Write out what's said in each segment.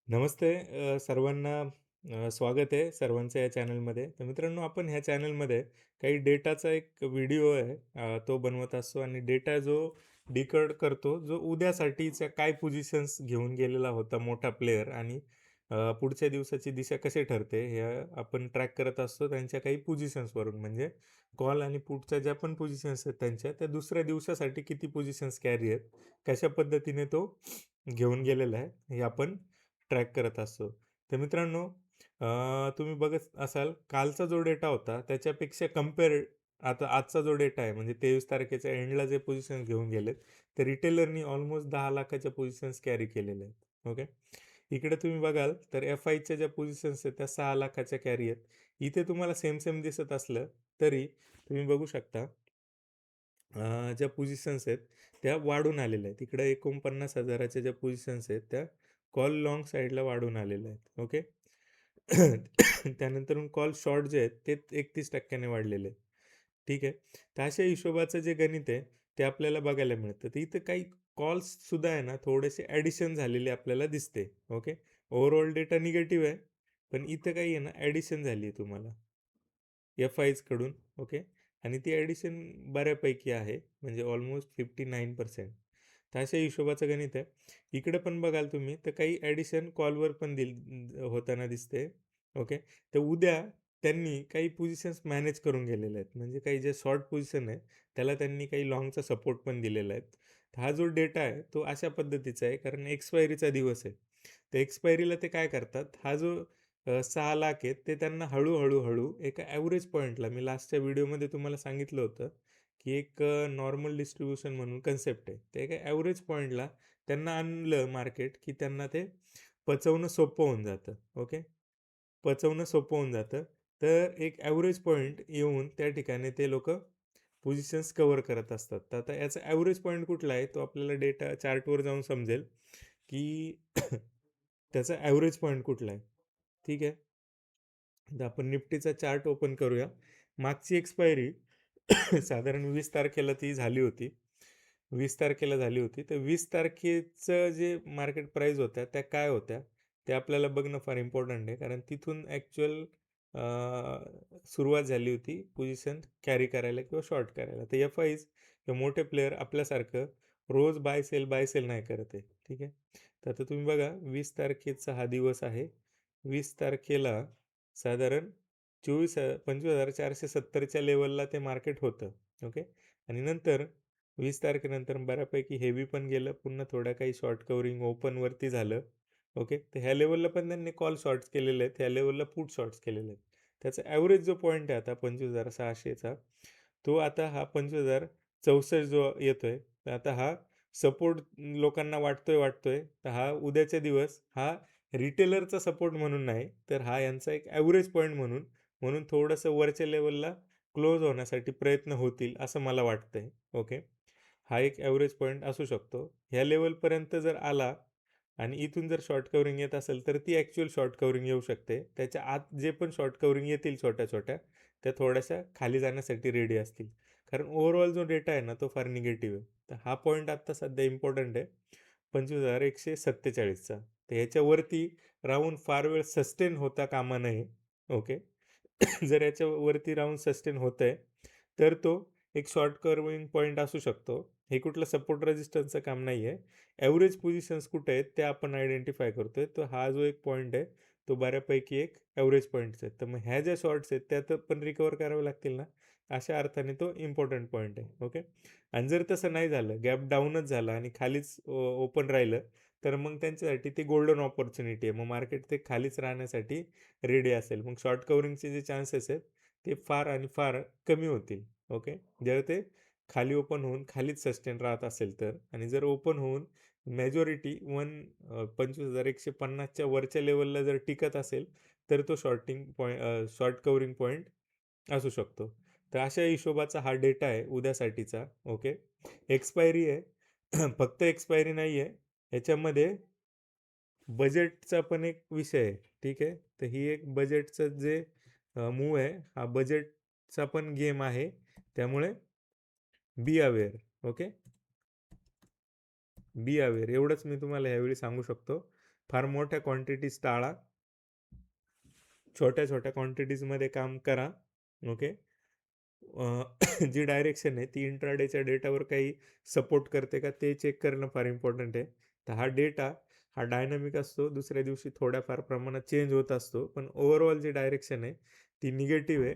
नमस्ते सर्वांना स्वागत आहे सर्वांचं या चॅनलमध्ये. तर मित्रांनो, आपण ह्या चॅनलमध्ये काही डेटाचा एक व्हिडिओ आहे, तो बनवत असतो आणि डेटा जो डिकोड करतो, जो उद्यासाठीच्या काय पोझिशन्स घेऊन गेलेला होता मोठा प्लेयर आणि पुढच्या दिवसाची दिशा कशी ठरते हे आपण ट्रॅक करत असतो त्यांच्या काही पोझिशन्सवरून. म्हणजे कॉल आणि पुटच्या ज्या पण पोझिशन्स आहेत त्यांच्या, त्या दुसऱ्या दिवसासाठी किती पोझिशन्स कॅरी आहेत, कशा पद्धतीने तो घेऊन गेलेला आहे, हे आपण ट्रॅक करत असतो. तर मित्रांनो, तुम्ही बघत असाल कालचा जो डेटा होता त्याच्यापेक्षा कंपेअर आता आजचा जो डेटा आहे, म्हणजे 23 तारखेच्या एंडला जे पोझिशन घेऊन गेलेत, तर रिटेलरनी ऑलमोस्ट 10,00,000च्या पोझिशन्स कॅरी केलेल्या आहेत. ओके. इकडे तुम्ही बघाल तर एफ-आयच्या ज्या पोझिशन्स आहेत त्या 6,00,000च्या कॅरी आहेत. इथे तुम्हाला सेम सेम दिसत असलं तरी तुम्ही बघू शकता, ज्या पोझिशन्स आहेत त्या वाढून आलेल्या आहेत. इकडे 49,000च्या ज्या पोझिशन्स आहेत त्या कॉल लाँग साईडला वाढून आलेल्या आहेत. ओके. त्यानंतर कॉल शॉर्ट जे आहेत ते 31% वाढलेले आहेत. ठीक आहे. तर अशा हिशोबाचं जे गणित आहे ते आपल्याला बघायला मिळतं. तर इथं काही कॉल्ससुद्धा आहे ना, थोडेसे ॲडिशन झालेले आपल्याला दिसते. ओके. ओव्हरऑल डेटा निगेटिव्ह आहे. पण इथं काही आहे ना, ॲडिशन झाली आहे तुम्हाला एफ-आयजकडून. ओके. आणि ती ॲडिशन बऱ्यापैकी आहे, म्हणजे ऑलमोस्ट 59%. तर अशा हिशोबाचं गणित आहे. इकडे पण बघाल तुम्ही तर काही ॲडिशन कॉलवर पण होताना दिसते. ओके. तर उद्या त्यांनी काही पोझिशन्स मॅनेज करून गेलेले आहेत. म्हणजे काही जे शॉर्ट पोझिशन आहे, त्याला त्यांनी काही लाँगचा सपोर्ट पण दिलेला आहे. तर हा जो डेटा आहे तो अशा पद्धतीचा आहे, कारण एक्सपायरीचा दिवस आहे. तर एक्सपायरीला ते काय करतात, हा जो 6,00,000 आहेत ते त्यांना हळू एका ॲव्हरेज पॉईंटला, मी लास्टच्या व्हिडिओमध्ये तुम्हाला सांगितलं होतं, की एक नॉर्मल डिस्ट्रिब्युशन म्हणून कन्सेप्ट आहे. ते एका ॲव्हरेज पॉईंटला त्यांना आणलं मार्केट, की त्यांना ते पचवणं सोपं होऊन जातं. ओके. पचवणं सोपं होऊन जातं. तर एक ॲव्हरेज पॉईंट येऊन त्या ठिकाणी ते लोकं पोझिशन्स कव्हर करत असतात. तर आता याचा ॲव्हरेज पॉईंट कुठला आहे, तो आपल्याला डेटा चार्टवर जाऊन समजेल, की त्याचा ॲव्हरेज पॉईंट कुठला आहे. ठीक आहे. तर आपण निफ्टीचा चार्ट ओपन करूया. मागची एक्सपायरी साधारण 20 तारखेला ती झाली होती. 20 तारखेला झाली होती. तर 20 तारखेचं जे मार्केट प्राईस होत्या, त्या काय होत्या? ते आपल्याला बघणं फार इम्पॉर्टंट आहे. कारण तिथून ॲक्चुअल सुरुवात झाली होती पोझिशन कॅरी करायला किंवा शॉर्ट करायला. तर एफ-आयज किंवा मोठे प्लेयर आपल्यासारखं रोज बाय सेल नाही करत आहे. ठीक आहे. तर आता तुम्ही बघा, 20 तारखेचा हा दिवस आहे. 20 तारखेला साधारण 25,470च्या लेव्हलला ते मार्केट होतं. ओके. आणि नंतर 20 तारखेनंतर बऱ्यापैकी हेवी पण गेलं. पुन्हा थोड्या काही शॉर्ट कव्हरिंग ओपनवरती झालं. ओके. तर ह्या लेव्हलला पण त्यांनी कॉल शॉर्ट्स केलेले आहेत. ह्या लेव्हलला पुट शॉर्ट्स केलेले आहेत. त्याचा ॲव्हरेज जो पॉईंट आहे आता 25,600चा, तो आता हा 25,064 जो येतोय, तर आता हा सपोर्ट लोकांना वाटतोय. तर हा उद्याचा दिवस हा रिटेलरचा सपोर्ट म्हणून नाही, तर हा यांचा एक ॲव्हरेज पॉईंट म्हणून म्हणून थोडंसं वरच्या लेव्हलला क्लोज होण्यासाठी प्रयत्न होतील असं मला वाटतंय. ओके. हा एक ॲव्हरेज पॉईंट असू शकतो. ह्या लेव्हलपर्यंत जर आला आणि इथून जर शॉर्ट कव्हरिंग येत असेल, तर ती ॲक्चुअल शॉर्ट कव्हरिंग येऊ शकते. त्याच्या आत जे पण शॉर्ट कव्हरिंग येतील छोट्या-छोट्या, त्या थोड्याशा खाली जाण्यासाठी रेडी असतील. कारण ओव्हरऑल जो डेटा आहे ना, तो फार निगेटिव्ह आहे. तर हा पॉईंट आत्ता सध्या इम्पॉर्टंट आहे, 25,147चा. तर ह्याच्यावरती राहून फार वेळ सस्टेन होता कामा नये. ओके. जर याच्यावरती राहून सस्टेन होतंय, तर तो एक शॉर्ट कव्हरिंग पॉईंट असू शकतो. हे कुठलं सपोर्ट रेझिस्टन्सचं काम नाही आहे. ॲव्हरेज पोझिशन्स कुठे आहेत ते आपण आयडेंटिफाय करतोय. तर हा जो एक पॉईंट आहे, तो बऱ्यापैकी एक ॲव्हरेज पॉईंट्स आहेत. तर मग ह्या ज्या शॉर्ट्स आहेत त्या तर पण रिकव्हर कराव्या लागतील ना. अशा अर्थाने तो इम्पॉर्टंट पॉईंट आहे. ओके. आणि जर तसं नाही झालं, गॅप डाऊनच झाला आणि खालीच ओपन राहिलं, तर मग त्यांच्यासाठी ती गोल्डन अपॉर्च्युनिटी आहे. मग मार्केट ते खालीच राहण्यासाठी रेडी असेल. मग शॉर्ट कव्हरिंगचे जे चान्सेस आहेत ते फार आणि फार कमी होतील. ओके. जर ते खाली ओपन होऊन खालीच सस्टेन राहत असेल तर. आणि जर ओपन होऊन मेजॉरिटी 25,150च्या वरच्या लेव्हलला जर टिकत असेल, तर तो शॉर्ट कव्हरिंग पॉईंट असू शकतो. तर अशा हिशोबाचा हा डेटा आहे उद्यासाठीचा. ओके. एक्सपायरी आहे. फक्त एक्सपायरी नाही आहे. ह्याच्यामध्ये बजेटचा पण एक विषय आहे. ठीक आहे. तर ही एक बजेटचं जे मूव्ह आहे, हा बजेटचा पण गेम आहे. त्यामुळे be aware. Okay. Be aware एवढंच मी तुम्हाला ह्यावेळी सांगू शकतो. फार मोठ्या क्वांटिटीज टाळा. छोट्या-छोट्या क्वांटिटीजमध्ये काम करा. ओके. जी डायरेक्शन आहे ती इंट्राडेच्या डेटावर काही सपोर्ट करते का ते चेक करणं फार इम्पॉर्टंट आहे. तर हा डेटा हा डायनामिक असतो. दुसऱ्या दिवशी थोड्याफार प्रमाणात चेंज होत असतो. पण ओव्हरऑल जी डायरेक्शन आहे ती निगेटिव्ह आहे.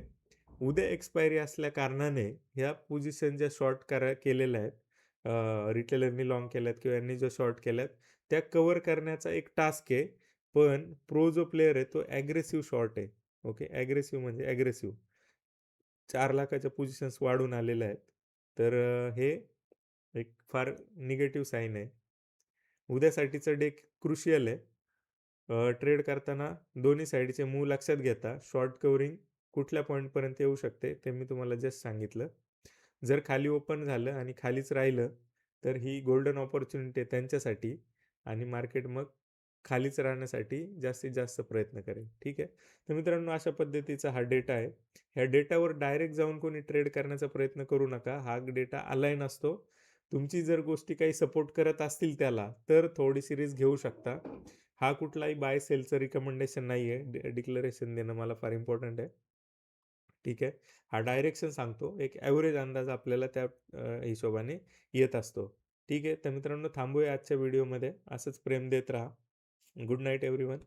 उद्या एक्सपायरी असल्या कारणाने ह्या पोझिशन ज्या शॉर्ट केलेल्या आहेत, रिटेलरनी लाँग केल्यात किंवा यांनी जो शॉर्ट केल्यात, त्या कव्हर करण्याचा एक टास्क आहे. पण प्रो जो प्लेयर आहे तो ॲग्रेसिव्ह शॉर्ट आहे. ओके. ॲग्रेसिव्ह म्हणजे ॲग्रेसिव्ह. 4,00,000च्या पोझिशन्स वाढून आलेल्या आहेत. तर हे एक फार निगेटिव्ह साईन आहे. उद्यासाठीचा डे क्रुशियल आहे. ट्रेड करताना दोन्ही साईडचे मूव लक्षात घेता शॉर्ट कव्हरिंग कुठल्या पॉईंटपर्यंत येऊ शकते ते मी तुम्हाला जस्ट सांगितलं. जर खाली ओपन झालं आणि खालीच राहिलं तर ही गोल्डन अपॉर्च्युनिटी आहे त्यांच्यासाठी आणि मार्केट मग खालीच राहण्यासाठी जास्तीत जास्त प्रयत्न करेल. ठीक आहे. तर मित्रांनो अशा पद्धतीचा हा डेटा आहे. ह्या डेटावर डायरेक्ट जाऊन कोणी ट्रेड करण्याचा प्रयत्न करू नका. हा डेटा अलाईन असतो. तुमची जर गोष्टी काही सपोर्ट करत असतील त्याला, तर थोडीशी रिस्क घेऊ शकता. हा कुठलाही बाय सेलचं रिकमेंडेशन नाही आहे. डिक्लेरेशन देणं मला फार इम्पॉर्टंट आहे. ठीक आहे. हा डायरेक्शन सांगतो. एक ॲव्हरेज अंदाज आपल्याला त्या हिशोबाने येत असतो. ठीक आहे. तर मित्रांनो थांबूया आजच्या व्हिडिओमध्ये. असंच प्रेम देत राहा. Good night everyone.